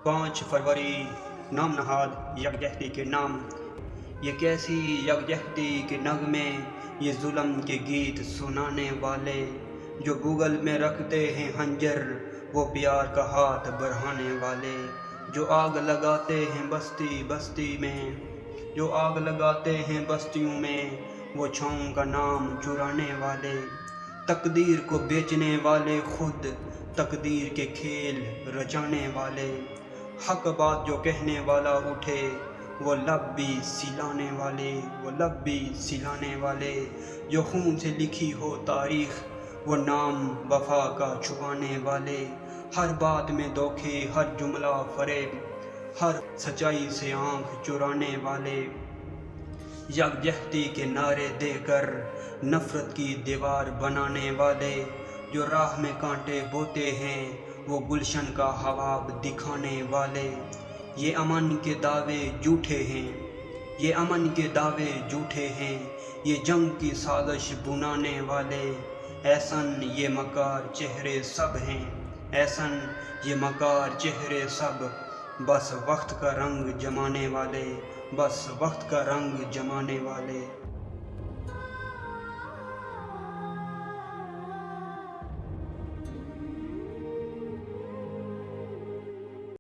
5 फरवरी नाम नहाद यकजहती के नाम। ये कैसी यकजहती के नगमे, ये जुल्म के गीत सुनाने वाले, जो गूगल में रखते हैं हंजर वो प्यार का हाथ बढ़ाने वाले, जो आग लगाते हैं बस्ती बस्ती में, जो आग लगाते हैं बस्तियों में, वो छाँव का नाम चुराने वाले, तकदीर को बेचने वाले, खुद तकदीर के खेल रचाने वाले, हक बात जो कहने वाला उठे वो लब भी सिलाने वाले, वो लब भी सिलाने वाले, जो खून से लिखी हो तारीख वो नाम वफा का छुपाने वाले, हर बात में धोखे, हर जुमला फरेब, हर सच्चाई से आंख चुराने वाले, यकजहती के नारे देकर नफरत की दीवार बनाने वाले, जो राह में कांटे बोते हैं वो गुलशन का हवाब दिखाने वाले, ये अमन के दावे झूठे हैं, ये अमन के दावे झूठे हैं, ये जंग की साजिश बुनाने वाले, ऐसन ये मकार चेहरे सब हैं, ऐसन ये मकार चेहरे सब, बस वक्त का रंग जमाने वाले, बस वक्त का रंग जमाने वाले।